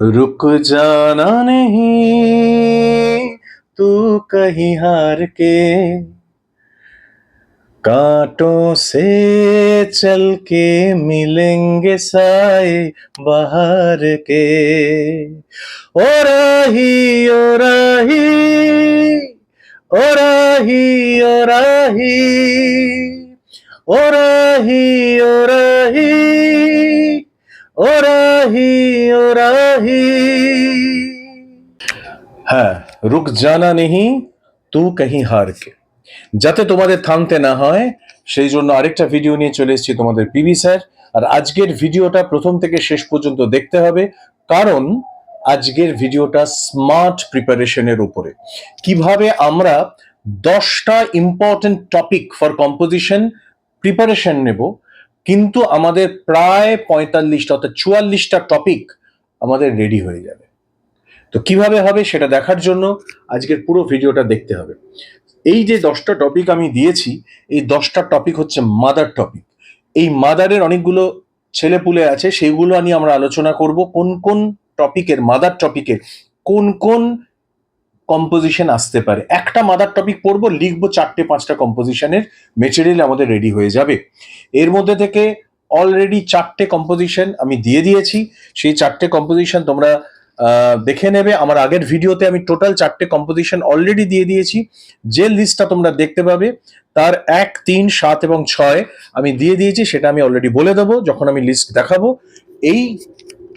रुक जाना नहीं तू कहीं हार के, कांटों से चल के मिलेंगे साए बाहर के। ओ राही ओ राही, ओ राही ओ राही, ओ राही ओ राही, ओ राही ओ राही। হ্যাঁ, রুক জানা নেহি তু কहीं হার কে, যাতে তোমাদের থামতে না হয় সেই জন্য আরেকটা ভিডিও নিয়ে চলে এসেছি তোমাদের পিবি স্যার। আর আজকের ভিডিওটা প্রথম থেকে শেষ পর্যন্ত দেখতে হবে, কারণ আজকের ভিডিওটা স্মার্ট প্রিপারেশনের উপরে। কিভাবে আমরা 10টা important topic for composition preparation নেব, কিন্তু আমাদের প্রায় 45টা অর্থাৎ 44টা টপিক আমাদের রেডি হয়ে যাবে। তো কিভাবে হবে সেটা দেখার জন্য আজকের পুরো ভিডিওটা দেখতে হবে। এই যে 10টা টপিক আমি দিয়েছি, এই 10টা টপিক হচ্ছে মাদার টপিক। এই মাদারের অনেকগুলো ছেলেপুলে আছে, সেইগুলো নিয়ে আমরা আলোচনা করব। কোন কোন টপিকের, মাদার টপিকের কোন কোন কম্পোজিশন আসতে পারে। একটা মাদার টপিক পড়বো, লিখবো 4টে 5টা কম্পোজিশনের মেটেরিয়াল আমাদের রেডি হয়ে যাবে। এর মধ্যে থেকে অলরেডি 4টে কম্পোজিশন আমি দিয়ে দিয়েছি। সেই 4টে কম্পোজিশন তোমরা দেখে নেবে। আমার আগের ভিডিওতে আমি টোটাল 4টে কম্পোজিশন অলরেডি দিয়ে দিয়েছি। যে লিস্টটা তোমরা দেখতে পাবে তার 1, 3, 7 এবং 6 আমি দিয়ে দিয়েছি, সেটা আমি অলরেডি বলে দেবো যখন আমি লিস্ট দেখাবো। এই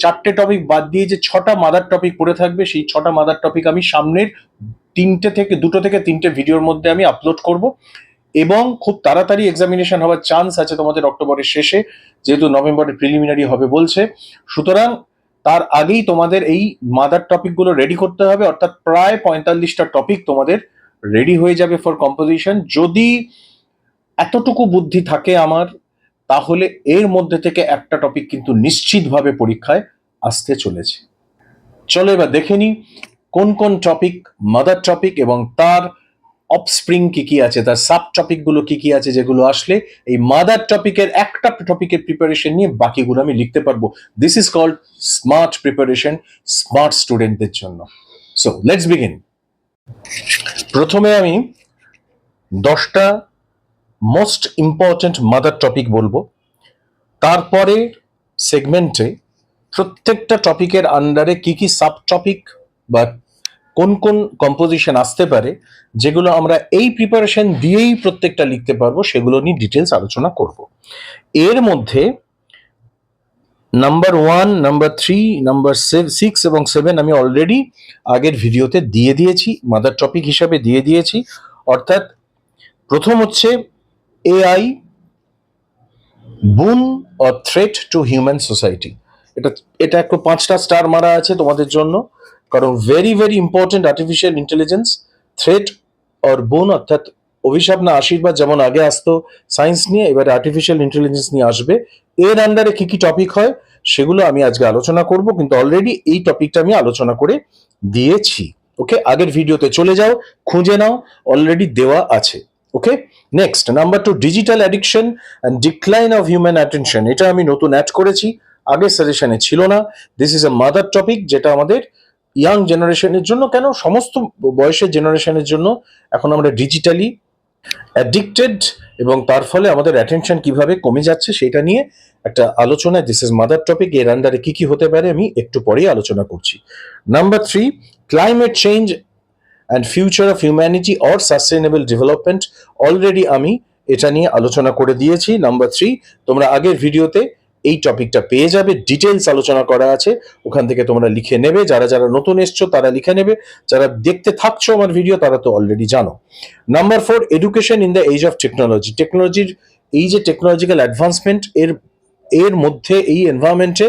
4টে টপিক বাদ দিয়ে যে 6টা মাদার টপিক পড়ে থাকবে, সেই 6টা মাদার টপিক আমি সামনের 2 থেকে 3টে ভিডিওর মধ্যে আমি আপলোড করব। এবং খুব তাড়াতাড়ি এক্সামিনেশন হওয়ার চান্স আছে তোমাদের অক্টোবরের শেষে, যেহেতু নভেম্বরের প্রিলিমিনারি হবে বলছে। সুতরাং তার আগেই তোমাদের এই মাদার টপিকগুলো রেডি করতে হবে, অর্থাৎ প্রায় 45টা টপিক তোমাদের রেডি হয়ে যাবে ফর কম্পোজিশন। যদি এতটুকু বুদ্ধি থাকে আমার, তাহলে এর মধ্যে থেকে একটা টপিক কিন্তু নিশ্চিতভাবে পরীক্ষায় আসতে চলেছে। চলো এবার দেখে নিই কোন কোন টপিক মাদার টপিক এবং তার অফস্প্রিং কি কি আছে, তার সাব টপিক গুলো কি কি আছে, যেগুলো আসলে এই মাদার টপিকের একটা টপিকের প্রিপারেশন নিয়ে বাকিগুলো আমি লিখতে পারবো। This is called smart preparation, smart স্টুডেন্টদের জন্য। So let's begin. প্রথমে আমি 10টা মোস্ট ইম্পর্টেন্ট মাদার টপিক বলবো, তারপরে সেগমেন্টে প্রত্যেকটা টপিকের আন্ডারে কি কি সাব টপিক বা কোন কোন কম্পোজিশন আসতে পারে, যেগুলো আমরা এই প্রিপারেশন দিয়েই প্রত্যেকটা লিখতে পারবো, সেগুলো নিয়ে ডিটেলস আলোচনা করব। এর মধ্যে নাম্বার 1, নাম্বার 3, নাম্বার 6 এবং 7 আমি অলরেডি আগের ভিডিওতে দিয়ে দিয়েছি, মাদার টপিক হিসাবে দিয়ে দিয়েছি। অর্থাৎ প্রথম হচ্ছে এআই বুন or threat to human society. এটা একটু 5টা স্টার মারা আছে তোমাদের জন্য, কারণ very very important. Artificial intelligence threat or বোন, অর্থাৎ অভিশাপ না আশীর্বাদ, যেমন আগে আসতো সায়েন্স নিয়ে, এবারে আর্টিফিশিয়াল ইন্টেলিজেন্স নিয়ে আসবে। এর আন্ডারে কি কি টপিক হয় সেগুলো আমি আজকে আলোচনা করব, কিন্তু অলরেডি এই টপিকটা আমি আলোচনা করে দিয়েছি। ওকে, আগের ভিডিওতে চলে যাও, খুঁজে নাও, অলরেডি দেওয়া আছে। Okay, next number 2, digital addiction and decline of human attention. এটা আমি নতুন অ্যাড করেছি, আগের সাজেশনে ছিল না। This is a mother topic, যেটা আমাদের ইয়াং জেনারেশনের জন্য, কেন সমস্ত বয়সের জেনারেশনের জন্য এখন আমরা ডিজিটালি অ্যাডিক্টেড, এবং তার ফলে আমাদের অ্যাটেনশন কিভাবে কমে যাচ্ছে সেটা নিয়ে একটা আলোচনা। This is mother topic. এর আন্ডারে কি কি হতে পারে আমি একটু পরেই আলোচনা করছি। Number 3, climate change and future of humanity or sustainable development. Already আমি এটা নিয়ে আলোচনা করে দিয়েছি। নাম্বার 3, তোমরা আগের ভিডিওতে এই টপিকটা পেয়ে যাবে, ডিটেলস আলোচনা করা আছে, ওখান থেকে তোমরা লিখে নেবে। যারা যারা নতুন এসছো তারা লিখে নেবে, যারা দেখতে থাকছো আমার ভিডিও তারা তো অলরেডি জানো। Number 4, education in the age of technology. টেকনোলজির এই যে টেকনোলজিক্যাল অ্যাডভান্সমেন্ট, এর মধ্যে এই এনভায়রনমেন্টে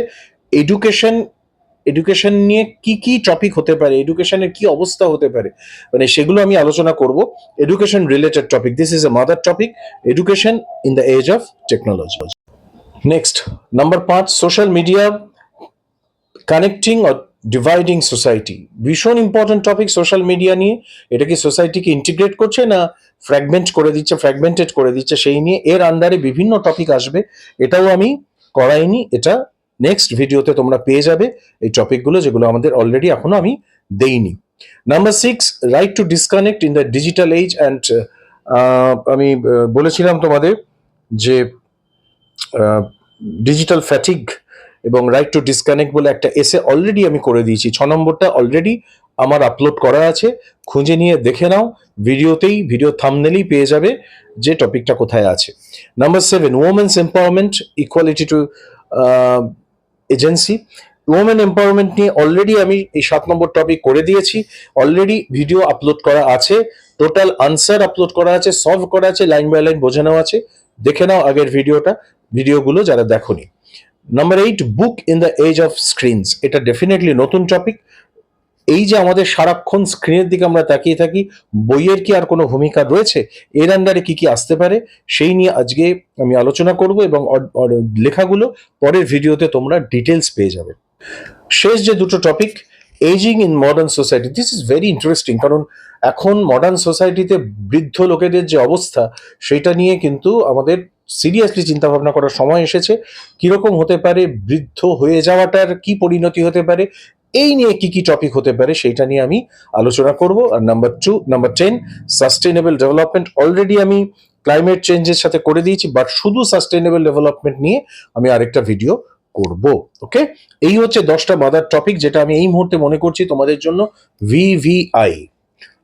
এডুকেশন নিয়ে কি কি টপিক হতে পারে, এডুকেশনের কি অবস্থা হতে পারে, মানে সেগুলো আমি আলোচনা করব। Education related topic, this is a mother topic, education in the age of technology. Next number 5, social media connecting or dividing society. ভীষণ ইম্পর্টেন্ট টপিক সোশ্যাল মিডিয়া নিয়ে। এটা কি সোসাইটিকে ইন্টিগ্রেট করছে না ফ্র্যাগমেন্টেড করে দিচ্ছে, সেই নিয়ে এর আন্ডারে বিভিন্ন টপিক আসবে। এটাও আমি করাইনি, এটা নেক্সট ভিডিওতে তোমরা পেয়ে যাবে এই টপিকগুলো, যেগুলো আমাদের অলরেডি এখনো আমি দেইনি। Number 6, right to disconnect in the digital age and আমি বলেছিলাম তোমাদের যে ডিজিটাল ফ্যাটিগ এবং রাইট টু ডিসকানেক্ট বলে একটা এসে অলরেডি আমি করে দিয়েছি। 6 নম্বরটা অলরেডি আমার আপলোড করা আছে, খুঁজে নিয়ে দেখে নাও, ভিডিও থাম্বনেলেই পেয়ে যাবে যে টপিকটা কোথায় আছে। Number 7, women's empowerment, equality to agency. Women empowerment নিয়ে অলরেডি আমি এই 7 নম্বর টপিক করে দিয়েছি, অলরেডি ভিডিও আপলোড করা আছে, টোটাল আনসার আপলোড করা আছে, সলভ করা আছে, লাইন বাই লাইন বোঝানো আছে, দেখে নাও আগের ভিডিওগুলো যারা দেখোনি। Number 8, book in the age of screens, এটা ডেফিনেটলি নতুন টপিক। এই যে আমাদের সারাক্ষণ স্ক্রিনের দিকে আমরা তাকিয়ে থাকি, বইয়ের কি আর কোনো ভূমিকা রয়েছে? এর আন্ডারে কি কি আসতে পারে সেই নিয়ে আজকে আমি আলোচনা করব, এবং লেখাগুলো পরের ভিডিওতে তোমরা ডিটেলস পেয়ে যাবে। শেষ যে দুটো topic, ageing in modern society, this is very interesting, কারণ এখন মডার্ন সোসাইটিতে বৃদ্ধ লোকেদের যে অবস্থা সেটা নিয়ে কিন্তু আমাদের সিরিয়াসলি চিন্তা ভাবনা করার সময় এসেছে। কিরকম হতে পারে বৃদ্ধ হয়ে যাওয়াটার, কি পরিণতি হতে পারে, এই নিয়ে কি কি টপিক হতে পারে সেইটা নিয়ে আমি আলোচনা করব। আর নাম্বার 10, সাস্টেনেবল ডেভেলপমেন্ট, অলরেডি আমি ক্লাইমেট চেঞ্জের সাথে করে দিয়েছি, বাট শুধু সাস্টেনেবল ডেভেলপমেন্ট নিয়ে আমি আরেকটা ভিডিও করব। ওকে, এই হচ্ছে 10টা মাদার টপিক যেটা আমি এই মুহূর্তে মনে করছি তোমাদের জন্য ভিভিআই।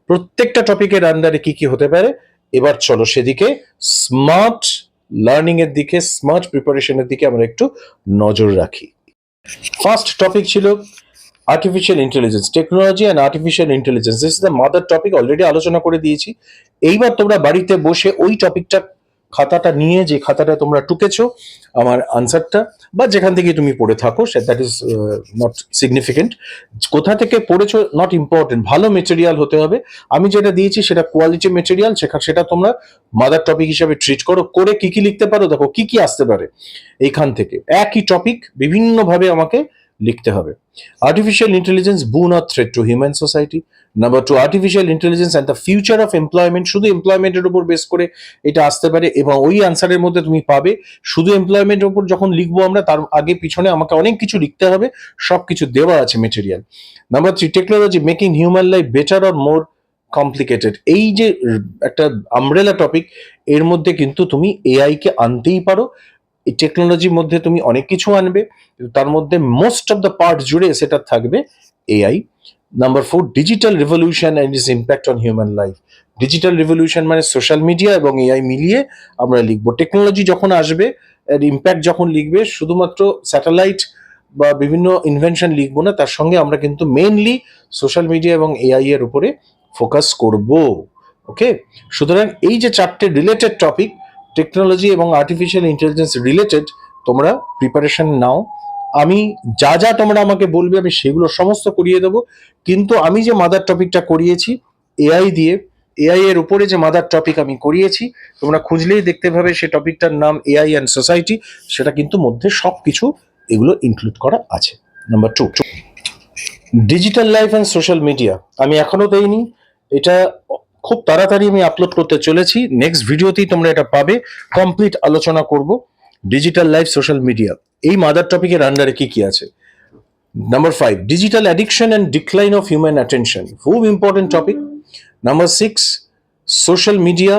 প্রত্যেকটা টপিকের আন্ডারে কি কি হতে পারে, এবার চলো সেদিকে, স্মার্ট লার্নিং এর দিকে, স্মার্ট প্রিপারেশনের দিকে আমরা একটু নজর রাখি। ফার্স্ট টপিক ছিল artificial intelligence, technology and artificial intelligence, this is the mother topic, already আলোচনা করে দিয়েছি। এইবার তোমরা বাড়িতে বসে ওই টপিকটা, খাতাটা নিয়ে, যে খাতাটা তোমরা টুকেছো আমার আনসারটা, বা যেখান থেকে তুমি পড়ে থাকো, দ্যাট ইজ নট সিগনিফিকেন্ট, কোথা থেকে পড়েছো নট ইম্পর্টেন্ট, ভালো মেটেরিয়াল হতে হবে। আমি যেটা দিয়েছি সেটা কোয়ালিটি মেটেরিয়াল, সেটা তোমরা মাদার টপিক হিসাবে ট্রিট করো। করে কি কি লিখতে পারো দেখো, কি কি আসতে পারে এইখান থেকে, একই টপিক বিভিন্নভাবে আমাকে লিখতে হবে। আর্টিফিশিয়াল ইন্টেলিজেন্স, বুন or threat to human society. Number 2, artificial intelligence and the future of employment, শুধু এমপ্লয়মেন্টের উপর বেস করে এটা আসতে পারে, এবং ওই আনসারের মধ্যে তুমি পাবে শুধু এমপ্লয়মেন্টের উপর যখন লিখবো আমরা, তার আগে পিছনে আমাকে অনেক কিছু লিখতে হবে, সবকিছু দেওয়া আছে material. Number 3, technology making human life better or more complicated, এই যে একটা আমব্রেলা টপিক, এর মধ্যে কিন্তু তুমি এআই কে আনতেই পারো। এই টেকনোলজির মধ্যে তুমি অনেক কিছু আনবে, তার মধ্যে মোস্ট অফ দ্য পার্ট জুড়ে সেটা থাকবে AI. Number 4, digital revolution and it's impact on human life, digital revolution মানে সোশ্যাল মিডিয়া এবং এআই মিলিয়ে আমরা লিখবো। টেকনোলজি যখন আসবে, এর ইম্প্যাক্ট যখন লিখবে, শুধুমাত্র স্যাটেলাইট বা বিভিন্ন ইনভেনশন লিখবো না, তার সঙ্গে আমরা কিন্তু মেইনলি সোশ্যাল মিডিয়া এবং এআই এর উপরে ফোকাস করব। ওকে, সুতরাং এই যে 4টে রিলেটেড টপিক, টেকনোলজি এবং আর্টিফিশিয়াল ইন্টেলিজেন্স রিলেটেড, তোমরা প্রিপারেশন নাও। আমি যা যা তোমরা আমাকে বলবে আমি সেগুলো সমস্ত করিয়ে দেবো, কিন্তু আমি যে মাদার টপিকটা করিয়েছি এআই দিয়ে, এআই এর উপরে যে মাদার টপিক আমি করিয়েছি, তোমরা খুঁজলেই দেখতে পাবে সে টপিকটার নাম এআই অ্যান্ড সোসাইটি, সেটা কিন্তু মধ্যে সবকিছু এগুলো ইনক্লুড করা আছে। Number 2, digital life and social media, আমি এখনো দেইনি, এটা খুব তাড়াতাড়ি আমি আপলোড করতে চলেছি, নেক্সট ভিডিওতেই তোমরা এটা পাবে, কমপ্লিট আলোচনা করব ডিজিটাল লাইফ সোশ্যাল মিডিয়া, এই মাদার টপিকের আন্ডারে কি কি আছে। Number 5, digital addiction and decline of human attention, খুব important topic. Number 6, social media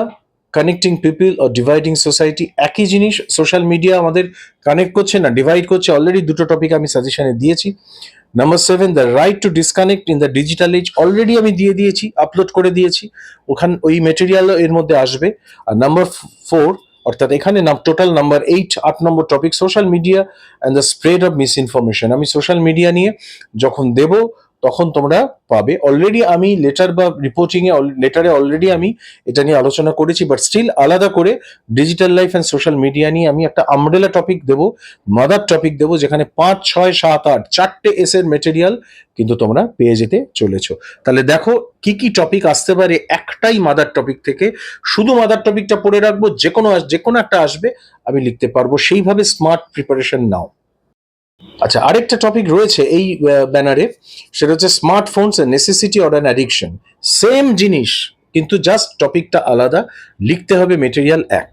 connecting people or dividing society, একই জিনিস, সোশ্যাল মিডিয়া আমাদের কানেক্ট করছে না ডিভাইড করছে, অলরেডি দুটো টপিক আমি সাজেশনে দিয়েছি। Number 7, the right to disconnect in the digital age, already আমি দিয়ে দিয়েছি, আপলোড করে দিয়েছি, ওই মেটেরিয়াল এর মধ্যে আসবে। আর নাম্বার 4, অর্থাৎ এখানে total number 8 number topic, social media and the spread of miss information, আমি সোশ্যাল মিডিয়া নিয়ে যখন দেব তখন তোমরা পাবে। অলরেডি আমি লেটার বা রিপোর্টিং এ, লেটারে অলরেডি আমি এটা নিয়ে আলোচনা করেছি, বাট স্টিল আলাদা করে digital life and social media নিয়ে আমি একটা আমব্রেলা টপিক দেবো, মাদার টপিক দেবো, যেখানে 5, 6, 7, 8 4টে এস এর মেটেরিয়াল কিন্তু তোমরা পেয়ে যেতে চলেছো। তাহলে দেখো কি কি টপিক আসতে পারে একটাই মাদার টপিক থেকে, শুধু মাদার টপিকটা পড়ে রাখবো, যে কোনো একটা আসবে আমি লিখতে পারবো, সেইভাবে স্মার্ট প্রিপারেশন নাও। আচ্ছা, আরেকটা টপিক রয়েছে এই ব্যানারে, সেটা হচ্ছে smartphones A necessity or an addiction, same জিনিস কিন্তু জাস্ট টপিকটা আলাদা, লিখতে হবে মেটেরিয়াল এক,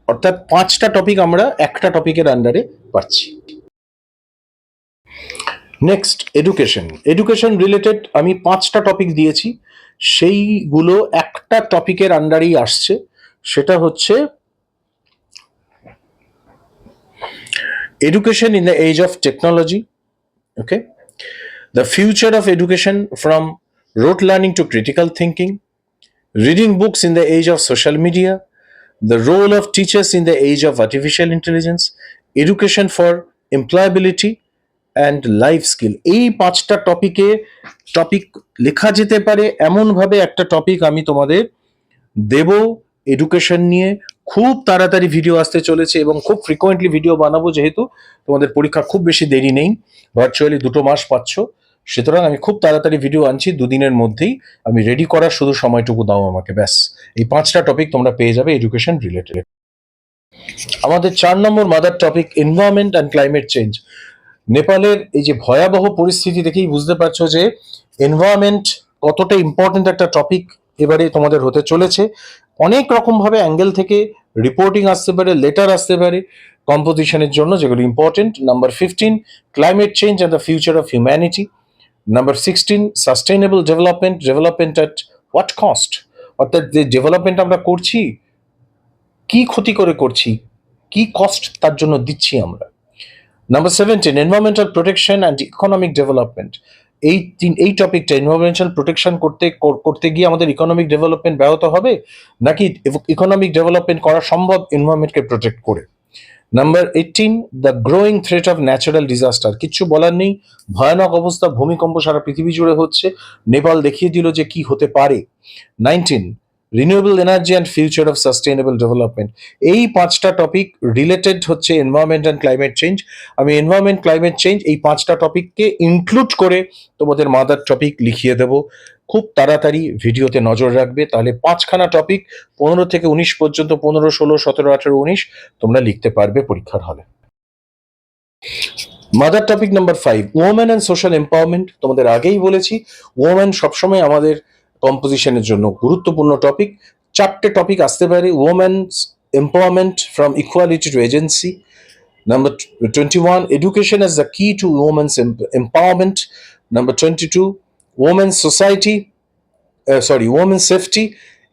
অর্থাৎ 5টা টপিক আমরা একটা টপিকের আন্ডারে পাচ্ছি। Next education. এডুকেশন রিলেটেড আমি 5টা টপিক দিয়েছি, সেইগুলো একটা টপিকের আন্ডারেই আসছে, সেটা হচ্ছে education in the age of technology. Okay, the future of education from rote learning to critical thinking, reading books in the age of social media, the role of teachers in the age of artificial intelligence, education for employability and life skill. এই 5টা topic লেখা যেতে পারে এমনভাবে একটা topic আমি তোমাদের দেব education নিয়ে। খুব তাড়াতাড়ি ভিডিও আসতে চলেছে এবং খুব ফ্রিকোয়েন্টলি ভিডিও বানাবো, যেহেতু তোমাদের পরীক্ষা খুব বেশি দেরি নেই, ভার্চুয়ালি 2 মাস পাচ্ছ, সুতরাং আমি খুব তাড়াতাড়ি ভিডিও আনছি, 2 দিনের মধ্যেই আমি রেডি করার শুধু সময়টুকু দাও আমাকে, ব্যাস। এই 5টা টপিক তোমরা পেয়ে যাবে এডুকেশন রিলেটেড। আমাদের 4 number mother topic environment and climate change. নেপালের এই যে ভয়াবহ পরিস্থিতি দেখেই বুঝতে পারছো যে এনভায়রনমেন্ট কতটা ইম্পর্টেন্ট একটা টপিক এবারে তোমাদের হতে চলেছে। অনেক রকম ভাবে অ্যাঙ্গেল থেকে রিপোর্টিং আসতে পারে, লেটার আসতে পারে কম্পোজিশনের জন্য, যেগুলো important. Number 15 climate change and the future of humanity. Number 16 sustainable development, development at what cost, অর্থাৎ যে ডেভেলপমেন্ট আমরা করছি কি ক্ষতি করে করছি, কি কস্ট তার জন্য দিচ্ছি আমরা। Number 17 environmental protection and economic development. এই টপিকটা এনভায়রনমেন্টাল প্রোটেকশন করতে গিয়ে আমাদের ইকোনমিক ডেভেলপমেন্ট ব্যাহত হবে, নাকি ইকোনমিক ডেভেলপমেন্ট করা সম্ভব এনভায়রনমেন্টকে প্রোটেক্ট করে। Number 18 the growing threat of natural disaster. কিচ্ছু বলার নেই, ভয়ানক অবস্থা, ভূমিকম্প সারা পৃথিবী জুড়ে হচ্ছে, নেপাল দেখিয়ে দিল যে কি হতে পারে। 19 renewable energy and future of sustainable development. এই 5টা টপিক রিলেটেড হচ্ছে এনভায়রনমেন্ট অ্যান্ড ক্লাইমেট চেঞ্জ। আমি এনভায়রনমেন্ট ক্লাইমেট চেঞ্জ এই 5টা টপিককে ইনক্লুড করে তোমাদের মাদার টপিক লিখিয়ে দেব। খুব তাড়াতাড়ি ভিডিওতে নজর রাখবে, তাহলে 5খানা টপিক 15 থেকে 19 পর্যন্ত, 15, 16, 17, 18, 19 তোমরা লিখতে পারবে পরীক্ষার হলে। Mother topic number 5 women and social empowerment. তোমাদের আগেই বলেছি ওমেন সবসময় আমাদের কম্পোজিশনের জন্য গুরুত্বপূর্ণ টপিক। 4টে টপিক আসতে পারে। Women's empowerment from equality to agency. Number 21 education as the key to women's empowerment. Number 22 women's society, women's safety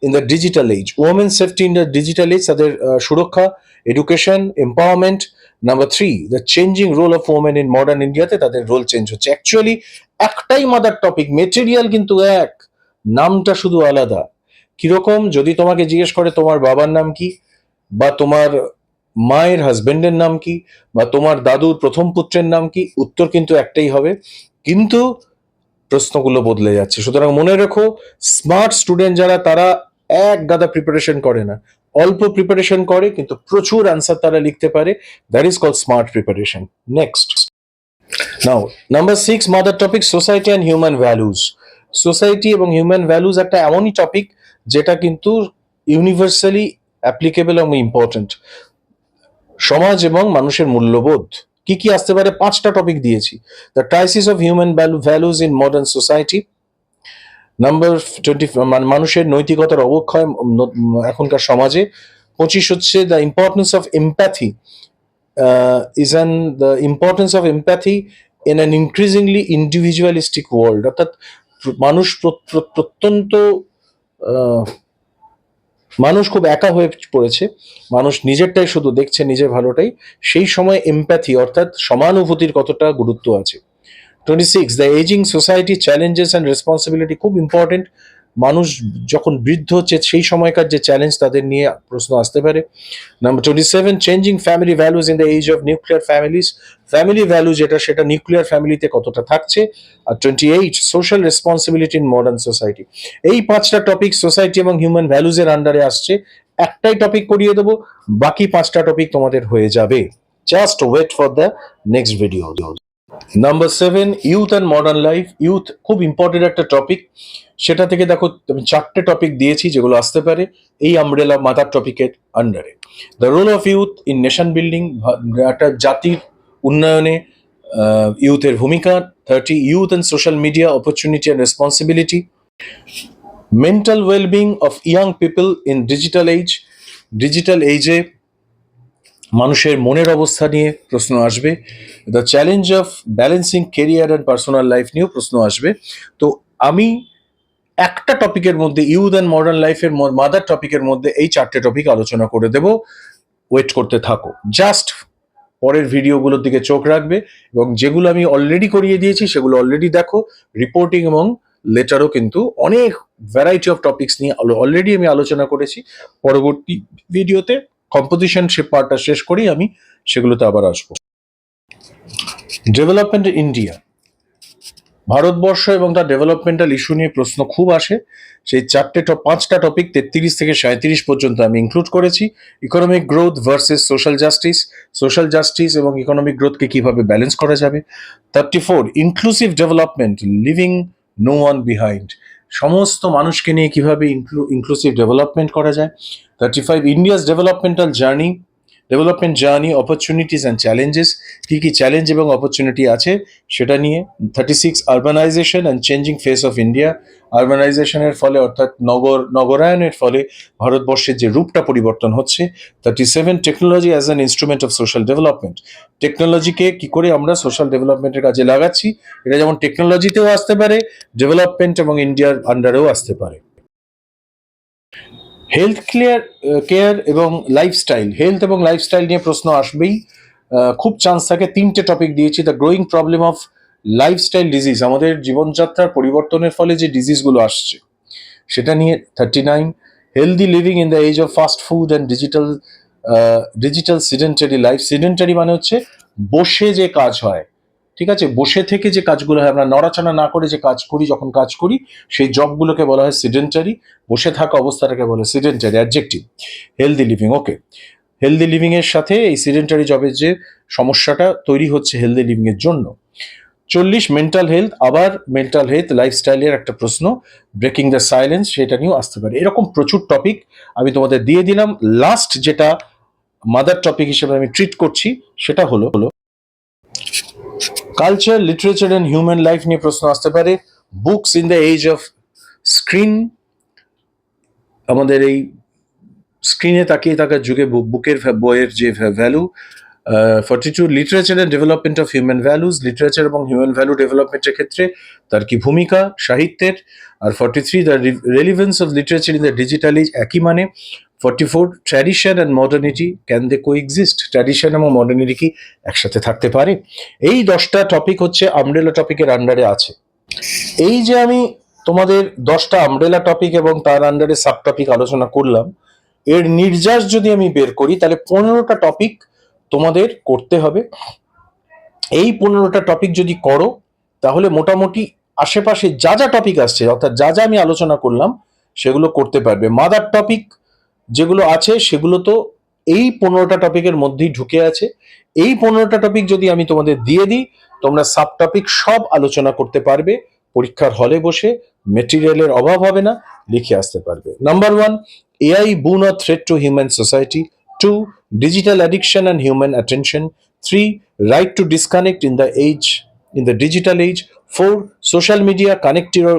in the digital age. Women's safety in the digital age, তাদের সুরক্ষা, education, empowerment. Number 3 the changing role of women in modern India, তে তাদের role change হচ্ছে। Actually একটাই mother topic, material কিন্তু এক, নামটা শুধু আলাদা। কিরকম, যদি তোমাকে জিজ্ঞেস করে তোমার বাবার নাম কি, বা তোমার মায়ের হাজবেন্ডের নাম কি, বা তোমার দাদুর প্রথম পুত্রের নাম কি, উত্তর কিন্তু একটাই হবে, কিন্তু প্রশ্নগুলো বদলে যাচ্ছে। সুতরাং মনে রেখো, স্মার্ট স্টুডেন্ট যারা, তারা এক গাদা প্রিপারেশন করে না, অল্প প্রিপারেশন করে কিন্তু প্রচুর অ্যান্সার তারা লিখতে পারে। That is called smart preparation. Next, now number 6 mother topic society and human values. Society এবং হিউম্যান ভ্যালুজ একটা এমনই টপিক যেটা কিন্তু ইউনিভার্সালি অ্যাপ্লিকেবল এবং ইম্পর্টেন্ট। সমাজ এবং মানুষের মূল্যবোধ কি কি আসতে পারে, 5টা টপিক দিয়েছি। The crisis of human values in modern society. Number 20 মানুষের নৈতিকতার অবক্ষয় এখনকার সমাজে। 25 হচ্ছে the importance of empathy, the importance of empathy in an increasingly individualistic world. অর্থাৎ মানুষ প্রত্যন্ত মানুষ খুব একা হয়ে পড়েছে, মানুষ নিজেরটাই শুধু দেখছে, নিজের ভালোটাই। সেই সময় এমপ্যাথি অর্থাৎ সমানুভূতির কতটা গুরুত্ব আছে। 26 the ageing society challenges and responsibility, খুব ইম্পর্টেন্ট। মানুষ যখন বৃদ্ধ হচ্ছে সেই সময়কার যে চ্যালেঞ্জ, তাদের নিয়ে প্রশ্ন আসতে পারে। Number 27 changing family values in the age of nuclear families. Family value যেটা, সেটা নিউক্লিয়ার ফ্যামিলিতে কতটা থাকছে। আর 28 social responsibility in modern society. এই 5টা টপিক সোসাইটি এবং হিউম্যান ভ্যালুজের আন্ডারে আসছে। একটাই টপিক করিয়ে দেবো, বাকি 5টা টপিক তোমাদের হয়ে যাবে। Just wait for the next video. Number 7 youth and modern life. Youth খুব ইম্পর্টেন্ট একটা টপিক, সেটা থেকে দেখো আমি 4টে টপিক দিয়েছি যেগুলো আসতে পারে এই আমব্রেলা মাদার টপিকের আন্ডারে। The role of youth in nation building, একটা জাতির উন্নয়নে ইউথের ভূমিকা। 30 youth and social media opportunity and responsibility. Mental wellbeing of young people in digital age. Digital এজে মানুষের মনের অবস্থা নিয়ে প্রশ্ন আসবে, the challenge of balancing career and personal life নিয়েও প্রশ্ন আসবে। তো আমি একটা টপিকের মধ্যে ইউথ অ্যান্ড মডার্ন লাইফের মাদার টপিকের মধ্যে এই 4টে টপিক আলোচনা করে দেব। ওয়েট করতে থাকো, জাস্ট পরের ভিডিওগুলোর দিকে চোখ রাখবে এবং যেগুলো আমি অলরেডি করিয়ে দিয়েছি সেগুলো অলরেডি দেখো। রিপোর্টিং এবং লেটারও কিন্তু অনেক ভ্যারাইটি অফ টপিকস নিয়ে অলরেডি আমি আলোচনা করেছি। পরবর্তী ভিডিওতে কম্পোজিশন সে পার্টটা শেষ করেই আমি সেগুলোতে আবার আসবো। ডেভেলপমেন্ট ইন্ডিয়া, ভারতবর্ষ এবং তার ডেভেলপমেন্টাল ইস্যু নিয়ে প্রশ্ন খুব আসে। সেই 5টা টপিক 33 থেকে 37 পর্যন্ত আমি ইনক্লুড করেছি। Economic growth versus social justice এবং ইকোনমিক গ্রোথকে কিভাবে ব্যালেন্স করা যাবে। 34 inclusive development, leaving no one behind, সমস্ত মানুষকে নিয়ে কিভাবে ইনক্লুসিভ ডেভেলপমেন্ট করা যায়। 35 India's development journey, opportunities and challenges, কি কি চ্যালেঞ্জ এবং অপরচুনিটি আছে সেটা নিয়ে। 36 urbanisation and changing face of India, আরবানাইজেশনের ফলে অর্থাৎ নগরায়নের ফলে ভারতবর্ষের যে রূপটা পরিবর্তন হচ্ছে। 37 technology as an instrument of social development, টেকনোলজিকে কি করে আমরা সোশ্যাল ডেভেলপমেন্টের কাজে লাগাচ্ছি, এটা যেমন টেকনোলজিতেও আসতে পারে, ডেভেলপমেন্ট এবং ইন্ডিয়ার আন্ডারেও আসতে পারে। হেলথ কেয়ার এবং লাইফস্টাইল, হেলথ এবং লাইফস্টাইল নিয়ে প্রশ্ন আসবেই, খুব চান্স থাকে। 3টে টপিক দিয়েছি। The growing problem of lifestyle disease, আমাদের জীবনযাত্রার পরিবর্তনের ফলে যে ডিজিজগুলো আসছে সেটা নিয়ে। 39 healthy living in the age of fast food and digital sedentary life, sedentary মানে হচ্ছে বসে যে কাজ হয়, ঠিক আছে, বসে থেকে যে কাজগুলো হয়, আমরা নড়াচড়া না করে যে কাজ করি, যখন কাজ করি সেই জবগুলোকে বলা হয় সিডেন্টারি, বসে থাকা অবস্থাটাকে বলে সিডেন্টারি, অ্যাডজেক্টিভ। হেলদি লিভিং, ওকে, হেলদি লিভিং এর সাথে এই সিডেন্টারি জবের যে সমস্যাটা তৈরি হচ্ছে হেলদি লিভিং এর জন্য। 40 মেন্টাল হেলথ, আবার মেন্টাল হেলথ লাইফস্টাইলের একটা প্রশ্ন, ব্রেকিং দ্য সাইলেন্স, সেটা নিয়েও আসতে পারে। এরকম প্রচুর টপিক আমি তোমাদের দিয়ে দিলাম। লাস্ট যেটা মাদার টপিক হিসেবে আমি ট্রিট করছি সেটা হলো culture, literature and human life নিয়ে প্রশ্ন আসতে পারে। Books in the age of screen, আমাদের এই স্ক্রিনে তাকিয়ে থাকার যুগে বুকের বইয়ের যে value. 42 literature and development of human values, literature এবং হিউম্যান ভ্যালু ডেভেলপমেন্টের ক্ষেত্রে তার কি ভূমিকা সাহিত্যের। আর 43 the relevance of literature in the digital age, একই মানে। 44 tradition and modernity, can they coexist, tradition এবং মডার্নিটি কি একসাথে থাকতে পারে। এই 10টা টপিক হচ্ছে আমব্রেলা টপিকের আন্ডারে আছে। এই যে আমি তোমাদের 10টা আমব্রেলা টপিক এবং তার আন্ডারে সাব টপিক আলোচনা করলাম, এর নির্যাস যদি আমি বের করি তাহলে 15টা টপিক তোমাদের করতে হবে। এই 15টা টপিক যদি করো তাহলে মোটামুটি আশেপাশে যা যা টপিক আসছে, অর্থাৎ যা যা আমি আলোচনা করলাম সেগুলো করতে পারবে। মাদার টপিক যেগুলো আছে সেগুলো তো এই 15টা টপিকের মধ্যেই ঢুকে আছে। এই 15টা টপিক যদি আমি তোমাদের দিয়ে দিই, তোমরা সাব টপিক সব আলোচনা করতে পারবে। পরীক্ষার হলে বসে মেটেরিয়ালের অভাব হবে না, লিখে আসতে পারবে। Number 1, AI boon or threat to human society. 2, digital addiction and human attention. 3, right to disconnect in the digital age. 4, social media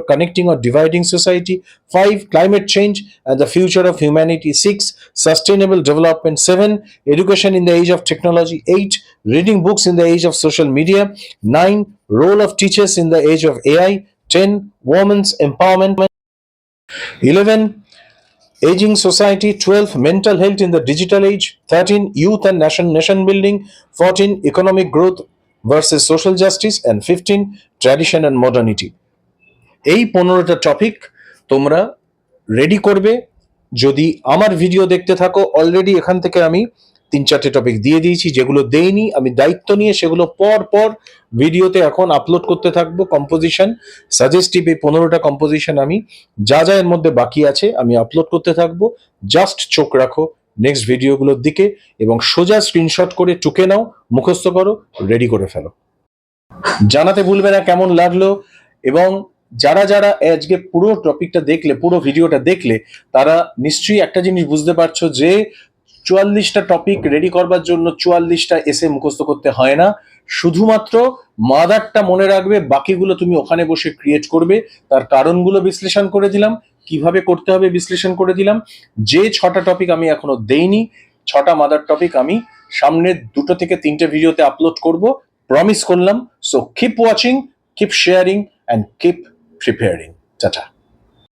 connecting or dividing society. 5, climate change and the future of humanity. 6, sustainable development. 7, education in the age of technology. 8, reading books in the age of social media. 9, role of teachers in the age of AI. 10, women's empowerment. 11, aging society. 12, mental health in the digital age. 13, youth and nation building. 14, economic growth versus social justice. And 15, tradition and modernity. এই 15টা topic তোমরা ready করবে যদি আমার video দেখতে থাকো। Already এখান থেকে আমি 3-4টে টপিক দিয়ে দিয়েছি, যেগুলো দেইনি আমি দায়িত্ব নিয়ে সেগুলো পর পর ভিডিওতে এখন আপলোড করতে থাকবো। কম্পোজিশন সাজেস্টিভ, এই 15টা কম্পোজিশন আমি যা যা এর মধ্যে বাকি আছে আমি আপলোড করতে থাকবো। জাস্ট চোখ রাখো নেক্সট ভিডিওগুলোর দিকে এবং সোজা স্ক্রিনশট করে টুকে নাও, মুখস্থ করো, রেডি করে ফেলো। জানাতে ভুলবে না কেমন লাগলো। এবং যারা যারা আজকে পুরো টপিকটা দেখলে, পুরো ভিডিওটা দেখলে, তারা নিশ্চয়ই একটা জিনিস বুঝতে পারছো যে 44টা টপিক রেডি করবার জন্য 44টা এসে মুখস্থ করতে হয় না। শুধুমাত্র মাদারটা মনে রাখবে, বাকিগুলো তুমি ওখানে বসে ক্রিয়েট করবে। তার কারণগুলো বিশ্লেষণ করে দিলাম, কিভাবে করতে হবে বিশ্লেষণ করে দিলাম। যে 6টা টপিক আমি এখনো দেইনি 6টা মাদার টপিক আমি সামনের 2 থেকে 3টে ভিডিওতে আপলোড করব, প্রমিস করলাম। So keep watching, keep sharing and keep preparing. Tata.